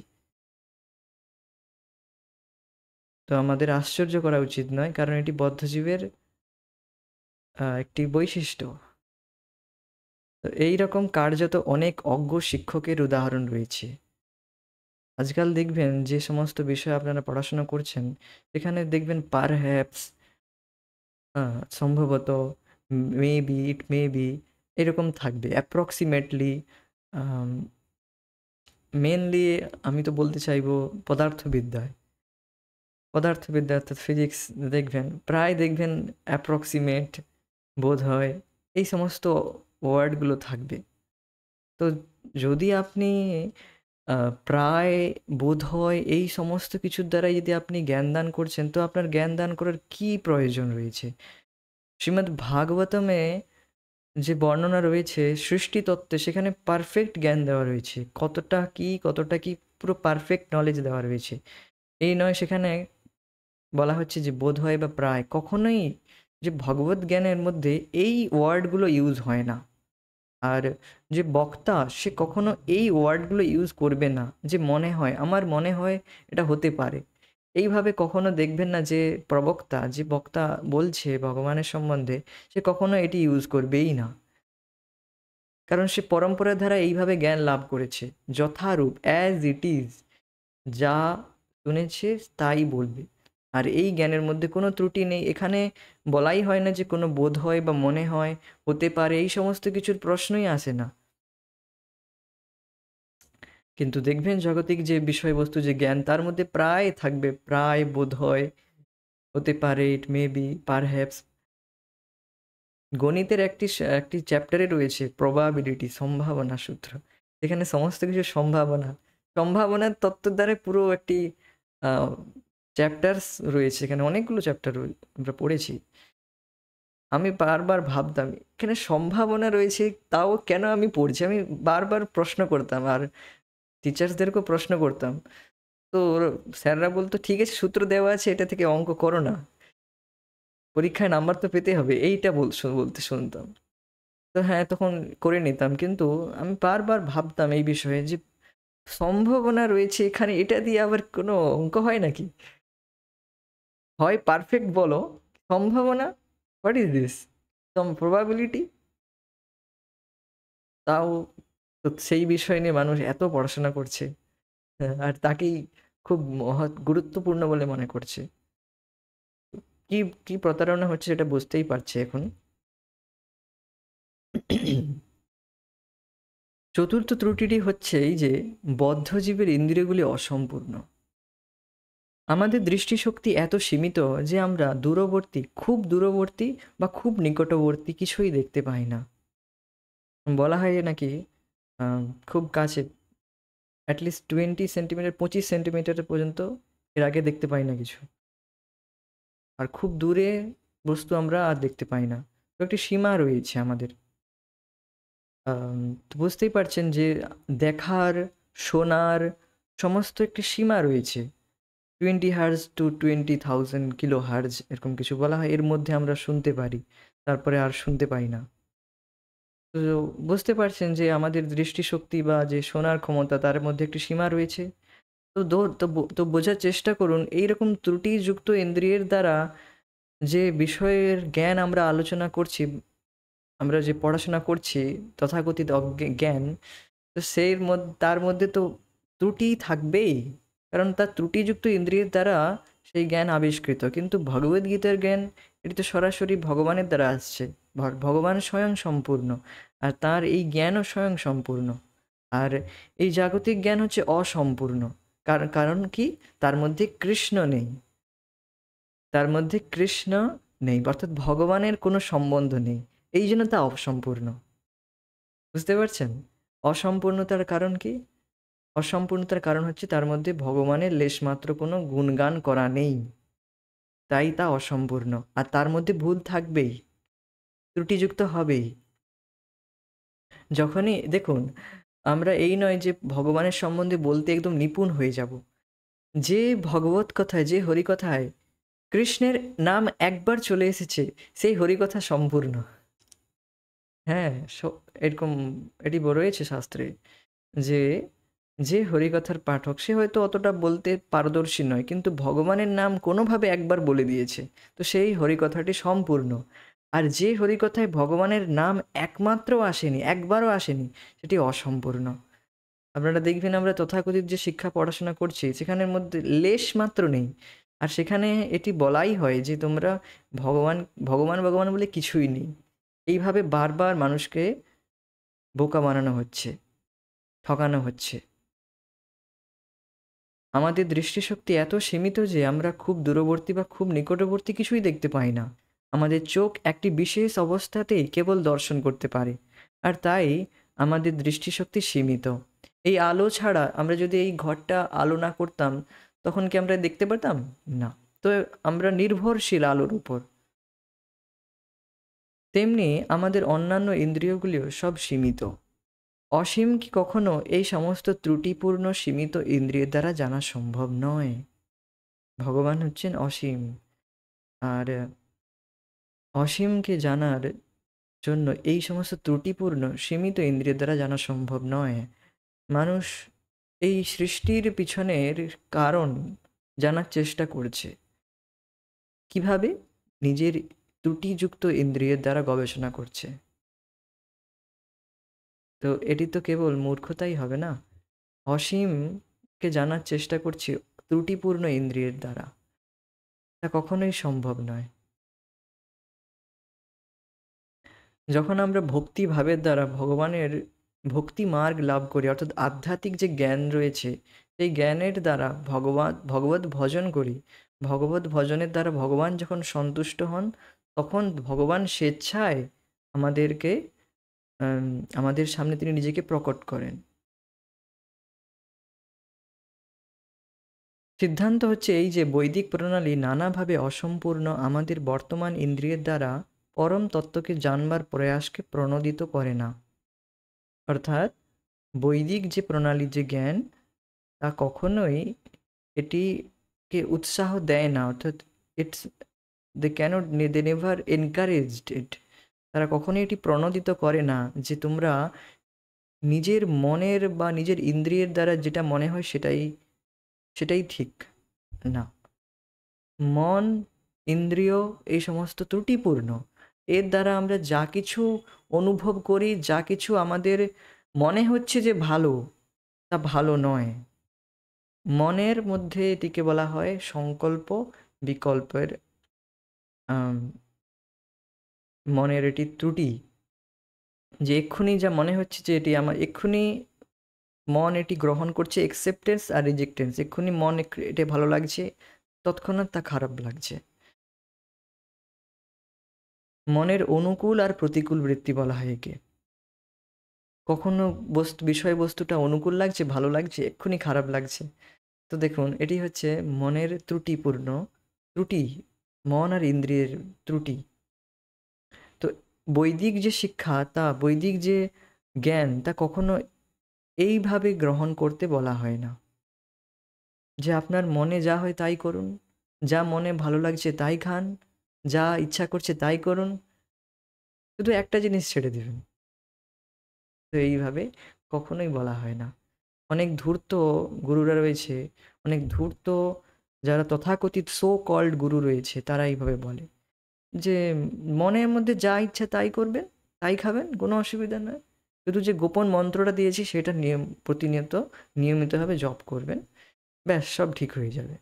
তো আমাদের আশ্চর্য করা উচিত নয়, কারণ এটি বদ্ধজীবের একটি বৈশিষ্ট্য। তো এইরকম কার্যত অনেক অজ্ঞ শিক্ষকের উদাহরণ রয়েছে। আজকাল দেখবেন যে সমস্ত বিষয়ে আপনারা পড়াশোনা করছেন, সেখানে দেখবেন পারহ্যাপস, সম্ভবত, মেবি, ইট মে বি, এরকম থাকবে অ্যাপ্রক্সিমেটলি। মেনলি আমি তো বলতে চাইবো পদার্থবিদ্যা অর্থাৎ ফিজিক্স, দেখবেন প্রায় দেখবেন অ্যাপ্রক্সিমেট, বোধ হয়, এই সমস্ত ওয়ার্ডগুলো থাকবে। তো যদি আপনি প্রায়, বোধহয়, এই সমস্ত কিছুর দ্বারাই যদি আপনি জ্ঞান দান করছেন, তো আপনার জ্ঞান দান করার কী প্রয়োজন রয়েছে? শ্রীমদ্ ভাগবতমে যে বর্ণনা রয়েছে সৃষ্টিতত্ত্বে, সেখানে পারফেক্ট জ্ঞান দেওয়া রয়েছে, কতটা কি পুরো পারফেক্ট নলেজ দেওয়া রয়েছে। এই নয় সেখানে বলা হচ্ছে যে বোধ হয় বা প্রায়, কখনোই যে ভগবত জ্ঞানের মধ্যে এই ওয়ার্ডগুলো ইউজ হয় না। আর যে বক্তা, সে কখনো এই ওয়ার্ডগুলো ইউজ করবে না, যে মনে হয়, আমার মনে হয় এটা হতে পারে। এইভাবে কখনো দেখবেন না যে যে বক্তা বলছে ভগবানের সম্বন্ধে, সে কখনো এটি ইউজ করবেই না। কারণ সে পরম্পরার দ্বারা এইভাবে জ্ঞান লাভ করেছে, যথারূপ, অ্যাজ ইট ইজ, যা শুনেছে তাই বলবে। আর এই জ্ঞানের মধ্যে কোনো ত্রুটি নেই। এখানে বলাই হয় না যে কোনো বোধ হয় বা মনে হয়, হতে পারে, এই সমস্ত কিছুর প্রশ্নই আসে না। কিন্তু দেখবেন জাগতিক যে বিষয়বস্তু, যে জ্ঞান, তার মধ্যে প্রায় থাকবে প্রায়, বোধ হয়, হতে পারে, ইট মে বি, পারহ্যাপস। গণিতের একটি চ্যাপ্টারে রয়েছে প্রবাবিলিটি, সম্ভাবনা সূত্র। যেখানে সমস্ত কিছু সম্ভাবনার তত্ত্বের দ্বারা পুরো একটি চ্যাপ্টার্স রয়েছে। এখানে অনেকগুলো চ্যাপ্টার আমরা পড়েছি। আমি বারবার ভাবতাম এখানে সম্ভাবনা রয়েছে, তাও কেন আমি পড়ছি? আমি বারবার প্রশ্ন করতাম আর টিচার্সদেরকেও প্রশ্ন করতাম। তো স্যাররা বলতো, ঠিক আছে সূত্র দেওয়া আছে, এটা থেকে অঙ্ক করো না, পরীক্ষায় নাম্বার তো পেতে হবে, এইটা বলতে শুনতাম। তো হ্যাঁ, তখন করে নিতাম, কিন্তু আমি বারবার ভাবতাম এই বিষয়ে যে সম্ভাবনা রয়েছে এখানে, এটা দিয়ে আবার কোনো অঙ্ক হয় নাকি? হয় পারফেক্ট বলো, সম্ভাবনা, what is this, some probability. তাও তো সেই বিষয় নিয়ে মানুষ এত পড়াশোনা করছে, হ্যাঁ, আর তাকেই খুব মহৎ গুরুত্বপূর্ণ বলে মনে করছে। কি কি প্রতারণা হচ্ছে সেটা বুঝতেই পারছে এখন। চতুর্থ ত্রুটিটি হচ্ছে এই যে বদ্ধজীবের ইন্দ্রিয়গুলি অসম্পূর্ণ। আমাদের দৃষ্টিশক্তি এত সীমিত যে আমরা দূরবর্তী, খুব দূরবর্তী বা খুব নিকটবর্তী কিছুই দেখতে পাই না। বলা হয় যে নাকি খুব কাছে অ্যাটলিস্ট 20 সেন্টিমিটার, 25 সেন্টিমিটার পর্যন্ত এর আগে দেখতে পাই না কিছু, আর খুব দূরে বস্তু আমরা আর দেখতে পাই না। তো একটি সীমা রয়েছে আমাদের। তো বুঝতেই পারছেন যে দেখার, শোনার সমস্ত একটি সীমা রয়েছে। 20 হার্জ টু 20,000 কিলো হার্জ এরকম কিছু বলা হয়, এর মধ্যে আমরা শুনতে পারি, তারপরে আর শুনতে পাই না। তো বুঝতে পারছেন যে আমাদের দৃষ্টিশক্তি বা যে শোনার ক্ষমতা, তার মধ্যে একটি সীমা রয়েছে। তো বোঝার চেষ্টা করুন, এইরকম ত্রুটিযুক্ত ইন্দ্রিয়ের দ্বারা যে বিষয়ের জ্ঞান আমরা আলোচনা করছি, আমরা যে পড়াশোনা করছি তথাকথিত জ্ঞান, তো তার মধ্যে তো ত্রুটি থাকবেই, কারণ তার ত্রুটিযুক্ত ইন্দ্রিয়ের দ্বারা সেই জ্ঞান আবিষ্কৃত। কিন্তু ভগবদ্গীতার জ্ঞান, এটি তো সরাসরি ভগবানের দ্বারা আসছে। ভগবান স্বয়ং সম্পূর্ণ, আর তার এই জ্ঞানও স্বয়ং সম্পূর্ণ। আর এই জাগতিক জ্ঞান হচ্ছে অসম্পূর্ণ। কারণ কি? তার মধ্যে কৃষ্ণ নেই, তার মধ্যে কৃষ্ণ নেই, অর্থাৎ ভগবানের কোনো সম্বন্ধ নেই, এই জন্য তা অসম্পূর্ণ। বুঝতে পারছেন? অসম্পূর্ণতার কারণ কি? অসম্পূর্ণতার কারণ হচ্ছে তার মধ্যে ভগবানের লেশমাত্র কোনো গুণগান করা নেই, তাই তা অসম্পূর্ণ। আর তার মধ্যে ভুল থাকবেই, ত্রুটিযুক্ত হবেই। যখনই দেখুন, আমরা এই নয় যে ভগবানের সম্বন্ধে বলতে একদম নিপুণ হয়ে যাব। যে ভগবত কথায়, যে হরিকথায় কৃষ্ণের নাম একবার চলে এসেছে, সেই হরিকথা সম্পূর্ণ। হ্যাঁ, এরকম এটি রয়েছে শাস্ত্রে যে যে হরিকথার পাঠক সে হয়তো অতটা বলতে পারদর্শী নয়, কিন্তু ভগবানের নাম কোনোভাবে একবার বলে দিয়েছে, তো সেই হরিকথাটি সম্পূর্ণ। আর যে হরিকথায় ভগবানের নাম একমাত্র আসেনি, একবারও আসেনি, সেটি অসম্পূর্ণ। আপনারা দেখবেন আমরা তথাকথিত যে শিক্ষা পড়াশোনা করছি সেখানের মধ্যে লেশ মাত্র নেই, আর সেখানে এটি বলাই হয় যে তোমরা ভগবান ভগবান ভগবান বলে কিছুই নেই। এইভাবে বারবার মানুষকে বোকা বানানো হচ্ছে, ঠকানো হচ্ছে। আমাদের দৃষ্টিশক্তি এত সীমিত যে আমরা খুব দূরবর্তী বা খুব নিকটবর্তী কিছুই দেখতে পাই না। আমাদের চোখ একটি বিশেষ অবস্থাতেই কেবল দর্শন করতে পারে, আর তাই আমাদের দৃষ্টিশক্তি সীমিত। এই আলো ছাড়া আমরা যদি এই ঘরটা আলো না করতাম, তখন কি আমরা দেখতে পেতাম? না। তো আমরা নির্ভরশীল আলোর উপর। তেমনি আমাদের অন্যান্য ইন্দ্রিয়গুলিও সব সীমিত। অসীম কি কখনো এই সমস্ত ত্রুটিপূর্ণ সীমিত ইন্দ্রিয়ের দ্বারা জানা সম্ভব নয়? ভগবান হচ্ছেন অসীম, আর অসীমকে জানার জন্য এই সমস্ত ত্রুটিপূর্ণ সীমিত ইন্দ্রিয়ের দ্বারা জানা সম্ভব নয়। মানুষ এই সৃষ্টির পিছনের কারণ জানার চেষ্টা করছে কিভাবে? নিজের ত্রুটিযুক্ত ইন্দ্রিয়ের দ্বারা গবেষণা করছে। তো এটি তো কেবল মূর্খতাই হবে না। অসীমকে জানার চেষ্টা করছি ত্রুটিপূর্ণ ইন্দ্রিয়ের দ্বারা, তা কখনোই সম্ভব নয়। যখন আমরা ভক্তি ভাবের দ্বারা ভগবানের ভক্তি মার্গ লাভ করি, অর্থাৎ আধ্যাত্মিক যে জ্ঞান রয়েছে সেই জ্ঞানের দ্বারা ভগবত ভজন করি, ভগবত ভজনের দ্বারা ভগবান যখন সন্তুষ্ট হন, তখন ভগবান স্বেচ্ছায় আমাদেরকে আমাদের সামনে তিনি নিজেকে প্রকট করেন। সিদ্ধান্ত হচ্ছে এই যে বৈদিক প্রণালী নানাভাবে অসম্পূর্ণ আমাদের বর্তমান ইন্দ্রিয়ের দ্বারা পরম তত্ত্বকে জানবার প্রয়াসকে প্রণোদিত করে না। অর্থাৎ বৈদিক যে প্রণালী, যে জ্ঞান, তা কখনোই এটিকে উৎসাহ দেয় না। অর্থাৎ ইটস দে নেভার এনকারেজড ইট। তারা কখনোই এটি প্রণোদিত করে না যে তোমরা নিজের মনের বা নিজের ইন্দ্রিয়ের দ্বারা যেটা মনে হয় সেটাই ঠিক। না, মন, ইন্দ্রিয় এই সমস্ত ত্রুটিপূর্ণ। এর দ্বারা আমরা যা কিছু অনুভব করি, যা কিছু আমাদের মনে হচ্ছে যে ভালো, তা ভালো নয়। মনের মধ্যে এটিকে বলা হয় সংকল্প বিকল্পের মনের এটি ত্রুটি। যে এক্ষুনি যা মনে হচ্ছে যে এটি আমার, এক্ষুনি মন এটি গ্রহণ করছে, অ্যাকসেপ্টেন্স আর রিজেক্টেন্স। এক্ষুনি মন এটা ভালো লাগছে, তৎক্ষণাৎ তা খারাপ লাগছে। মনের অনুকূল আর প্রতিকূল বৃত্তি বলা হয় একে। কখনো বিষয়বস্তুটা অনুকূল লাগছে, ভালো লাগছে, এক্ষুনি খারাপ লাগছে। তো দেখুন, এটি হচ্ছে মনের ত্রুটি, মন আর ইন্দ্রিয়ের ত্রুটি। তো বৈদিক যে শিক্ষা, তা বৈদিক যে জ্ঞান, তা কখনো এইভাবে গ্রহণ করতে বলা হয় না যে আপনার মনে যা হয় তাই করুন, যা মনে ভালো লাগছে তাই খান, যা ইচ্ছা করছে তাই করুন, শুধু একটা জিনিস ছেড়ে দেবেন। তো এইভাবে কখনোই বলা হয় না। অনেক ধূর্ত গুরুরা রয়েছে, অনেক ধূর্ত যারা তথাকথিত সো কল্ড গুরু রয়েছে, তারা এইভাবে বলে যে মনের মধ্যে যা ইচ্ছা তাই করবেন, তাই খাবেন, কোনো অসুবিধা নয়। শুধু যে গোপন মন্ত্রটা দিয়েছি সেটা নিয়মিতভাবে জপ করবেন, ব্যাস সব ঠিক হয়ে যাবে।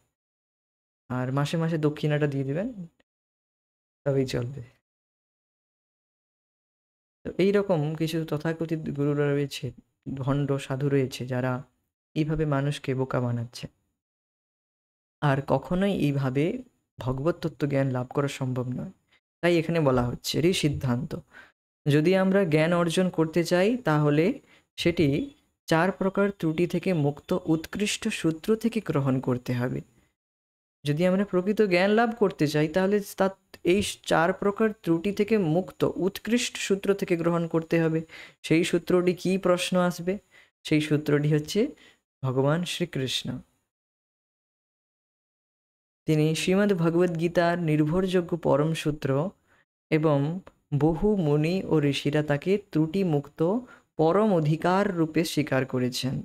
আর মাসে মাসে দক্ষিণাটা দিয়ে দিবেন, তবেই চলবে। তো এইরকম কিছু তথাকথিত গুরুরা রয়েছে, ভণ্ড সাধু রয়েছে, যারা এইভাবে মানুষকে বোকা বানাচ্ছে। আর কখনোই এইভাবে ভগবত তত্ত্বজ্ঞান লাভ করা সম্ভব নয়। তাই এখানে বলা হচ্ছে এরই সিদ্ধান্ত, যদি আমরা জ্ঞান অর্জন করতে চাই তাহলে সেটি 4 প্রকার ত্রুটি থেকে মুক্ত উৎকৃষ্ট সূত্র থেকে গ্রহণ করতে হবে। যদি আমরা প্রকৃত জ্ঞান লাভ করতে চাই তাহলে এই 4 প্রকার ত্রুটি থেকে মুক্ত উৎকৃষ্ট সূত্র থেকে গ্রহণ করতে হবে। সেই সূত্রটি কী, প্রশ্ন আসবে? সেই সূত্রটি হচ্ছে ভগবান শ্রীকৃষ্ণ। তিনি শ্রীমদ্ ভগবদ্গীতার নির্ভরযোগ্য পরম সূত্র এবং বহু মুনি ও ঋষিরা তাকে ত্রুটিমুক্ত পরম অধিকার রূপে স্বীকার করেছেন।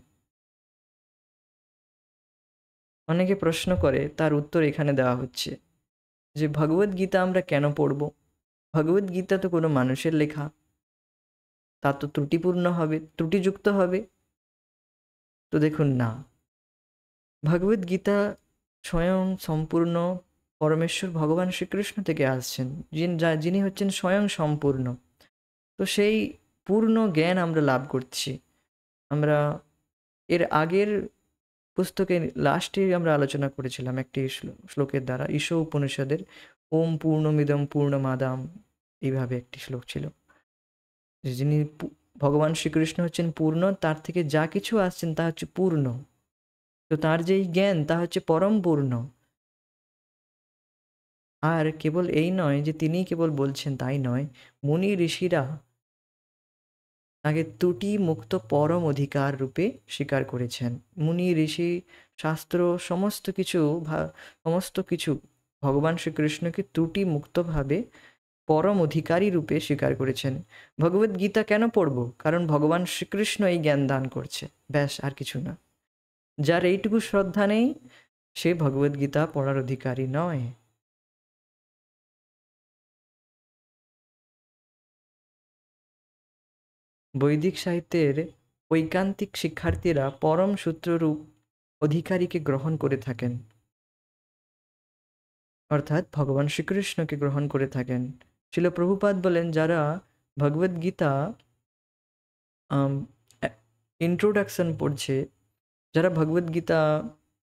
অনেকে প্রশ্ন করে, তার উত্তর এখানে দেওয়া হচ্ছে যে ভগবদ্গীতা আমরা কেন পড়ব? ভগবদ্গীতা তো কোনো মানুষের লেখা, তা তো ত্রুটিপূর্ণ হবে, ত্রুটিযুক্ত হবে। তো দেখুন না, ভগবদ্গীতা স্বয়ং সম্পূর্ণ পরমেশ্বর ভগবান শ্রীকৃষ্ণ থেকে আসছেন, যিনি হচ্ছেন স্বয়ং সম্পূর্ণ। তো সেই পূর্ণ জ্ঞান আমরা লাভ করছি। আমরা এর আগের পুস্তকে লাস্টে আমরা আলোচনা করেছিলাম একটি শ্লোকের দ্বারা, ঈশ উপনিষদের ওম পূর্ণমিদম পূর্ণমাদাম, এইভাবে একটি শ্লোক ছিল। যিনি ভগবান শ্রীকৃষ্ণ হচ্ছেন পূর্ণ, তার থেকে যা কিছু আসছেন তা হচ্ছে পূর্ণ। তো তার যেই জ্ঞান তা হচ্ছে পরম পূর্ণ। আর কেবল এই নয় যে তিনিই কেবল বলছেন তাই নয়, মুনি ঋষিরা তাকে ত্রুটি মুক্ত পরম অধিকার রূপে স্বীকার করেছেন। মুনি ঋষি শাস্ত্র সমস্ত কিছু ভগবান শ্রীকৃষ্ণকে ত্রুটি মুক্তভাবে পরম অধিকারী রূপে স্বীকার করেছেন। ভগবদ্গীতা কেন পড়ব? কারণ ভগবান শ্রীকৃষ্ণ এই জ্ঞান দান করছে, ব্যাস, আর কিছু না। যার এইটুকু শ্রদ্ধা নেই সে ভগবদ্গীতা পড়ার অধিকারী নয়। বৈদিক সাহিত্যের ঐকান্তিক শিক্ষার্থীরা পরম সূত্ররূপ অধিকারীকে গ্রহণ করে থাকেন, অর্থাৎ ভগবান শ্রীকৃষ্ণকে গ্রহণ করে থাকেন। শিল প্রভুপাদ বলেন, যারা ভগবদ্গীতা ইন্ট্রোডাকশন পড়ছে, যারা ভগবদ্গীতা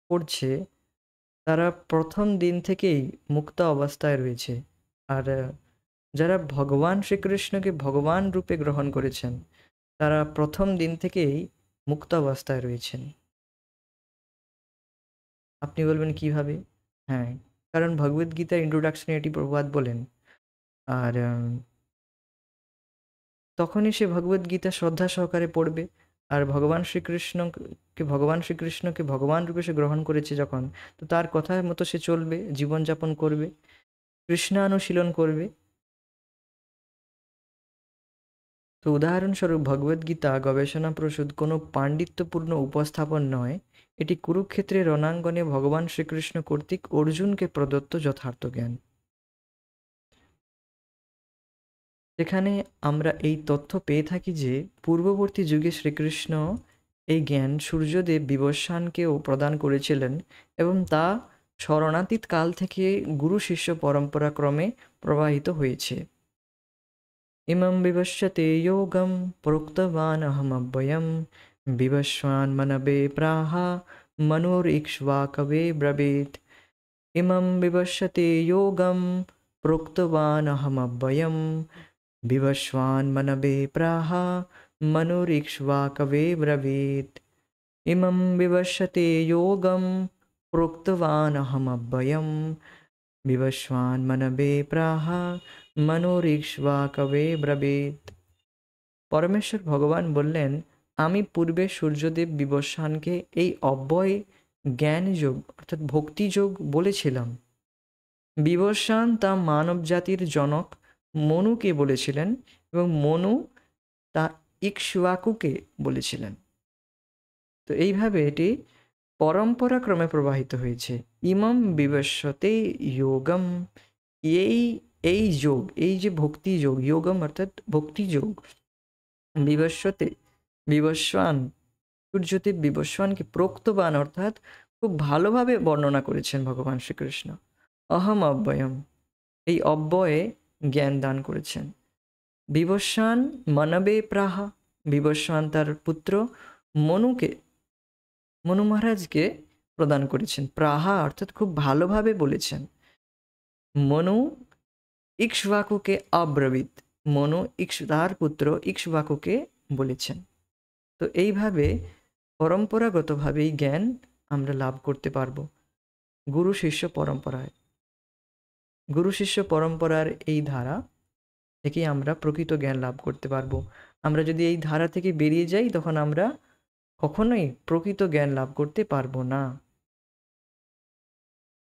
পড়ছে, তারা প্রথম দিন থেকেই মুক্ত অবস্থায় রয়েছে। আর যারা ভগবান শ্রীকৃষ্ণকে ভগবান রূপে গ্রহণ করেছেন তারা প্রথম দিন থেকেই মুক্ত অবস্থায় রয়েছেন। আপনি বলবেন কিভাবে? হ্যাঁ, কারণ ভগবদ্গীতার ইন্ট্রোডাকশনে এটি প্রভুপাদ বলেন। আর তখনই সে ভগবদ্গীতা শ্রদ্ধা সহকারে পড়বে। আর ভগবান শ্রীকৃষ্ণকে ভগবান রূপে সে গ্রহণ করেছে যখন, তো তার কথা মতো সে চলবে, জীবনযাপন করবে, কৃষ্ণানুশীলন করবে। তো উদাহরণস্বরূপ ভগবদ্গীতা গবেষণাপ্রসূত কোনো পাণ্ডিত্যপূর্ণ উপস্থাপন নয়, এটি কুরুক্ষেত্রের রণাঙ্গনে ভগবান শ্রীকৃষ্ণ কর্তৃক অর্জুনকে প্রদত্ত যথার্থ জ্ঞান। যেখানে আমরা এই তথ্য পেয়ে থাকি যে পূর্ববর্তী যুগে শ্রীকৃষ্ণ এই জ্ঞান সূর্যদেব বিবস্বানকেও প্রদান করেছিলেন এবং তা শরণাতীত কাল থেকে গুরু শিষ্য পরম্পরা ক্রমে প্রবাহিত হয়েছে। ইমম বিবস্যতে যোগম প্রোক্তবান অহমব্যয়ম বিবস্বান মনবে প্রাহা মনুরিক্ষ্বাকবে ব্রবীত। ইমম বিবস্যতে যোগম प्रोक्तवान् अहमव्ययं विवस्वान् मनवे प्राह मनुरीक्ष्वाकवे ब्रवीत्। इमं विवस्यते योगं प्रोक्तवान् अहमव्ययं विवस्वान् मनवे प्राह मनुरीक्ष्वाकवे ब्रवीत्। পরমেশ্বর ভগবান বললেন, আমি পূর্বে সূর্যদেব বিবস্বানকে এই অব্যয় জ্ঞানযোগ অর্থাৎ ভক্তিযোগ বলেছিলাম। বিবস্বান তা মানবজাতির জনক মনুকে বলেছিলেন এবং মনু তা ইক্ষ্বাকুকে বলেছিলেন। তো এইভাবে এটি পরম্পরাক্রমে প্রবাহিত হয়েছে। ইমম বিবস্বতে যোগম, এই এই যোগ, এই যে ভক্তি যোগ, যোগম অর্থাৎ ভক্তি যোগ, বিবস্বতে বিবস্বান সূর্যদেব বিবস্বানকে প্রোক্তবান অর্থাৎ খুব ভালোভাবে বর্ণনা করেছেন ভগবান শ্রীকৃষ্ণ। অহম অব্যয়ম, এই অব্যয়ে জ্ঞান দান করেছেন। বিবস্বান মনবে প্রাহা, বিবস্বান তার পুত্র মনু মহারাজকে প্রদান করেছেন। প্রাহা অর্থাৎ খুব ভালোভাবে বলেছেন। মনু ইক্ষ্বাকুকে অব্রবীত, তার পুত্র ইক্ষ্বাকুকে বলেছেন। তো এইভাবে পরম্পরাগতভাবেই জ্ঞান আমরা লাভ করতে পারবো গুরু শিষ্য পরম্পরায়। গুরু শিষ্য পরম্পরার এই ধারা থেকেই আমরা প্রকৃত জ্ঞান লাভ করতে পারবো। আমরা যদি এই ধারা থেকে বেরিয়ে যাই তখন আমরা কখনোই প্রকৃত জ্ঞান লাভ করতে পারবো না।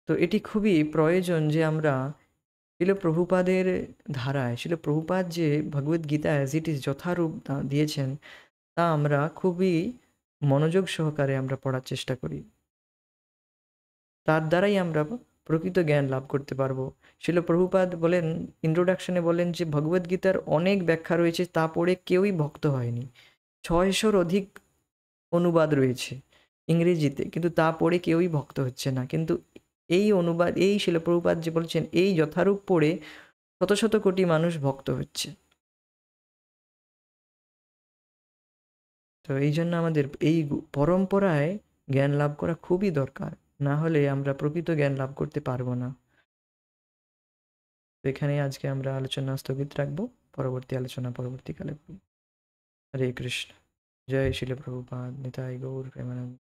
তো এটি খুবই প্রয়োজন যে আমরা শিল প্রভুপাদের ধারায়, শিল প্রভুপাদ যে ভগবদ্গীতা অ্যাজ ইট ইজ যথারূপ দিয়েছেন তা আমরা খুবই মনোযোগ সহকারে আমরা পড়ার চেষ্টা করি। তার দ্বারাই আমরা প্রকৃত জ্ঞান লাভ করতে পারবো। শিল প্রভুপাদ বলেন, ইন্ট্রোডাকশনে বলেন যে ভগবদ্গীতার অনেক ব্যাখ্যা রয়েছে, তা পড়ে কেউই ভক্ত হয়নি। 600-র অধিক অনুবাদ রয়েছে ইংরেজিতে, কিন্তু তা পড়ে কেউই ভক্ত হচ্ছে না। কিন্তু এই অনুবাদ, এই শিল প্রভুপাদ যে বলছেন, এই যথারূপ পড়ে শত শত কোটি মানুষ ভক্ত হচ্ছে। তো এই জন্য আমাদের এই পরম্পরায় জ্ঞান লাভ করা খুবই দরকার, না হলে আমরা প্রকৃত জ্ঞান লাভ করতে পারবো না। তো এখানেই আজকে আমরা আলোচনা স্থগিত রাখবো, পরবর্তী আলোচনা পরবর্তীকালে। হরে কৃষ্ণ। জয় শিল প্রভুপাদ। নিতাই গৌর প্রেমানন্দ।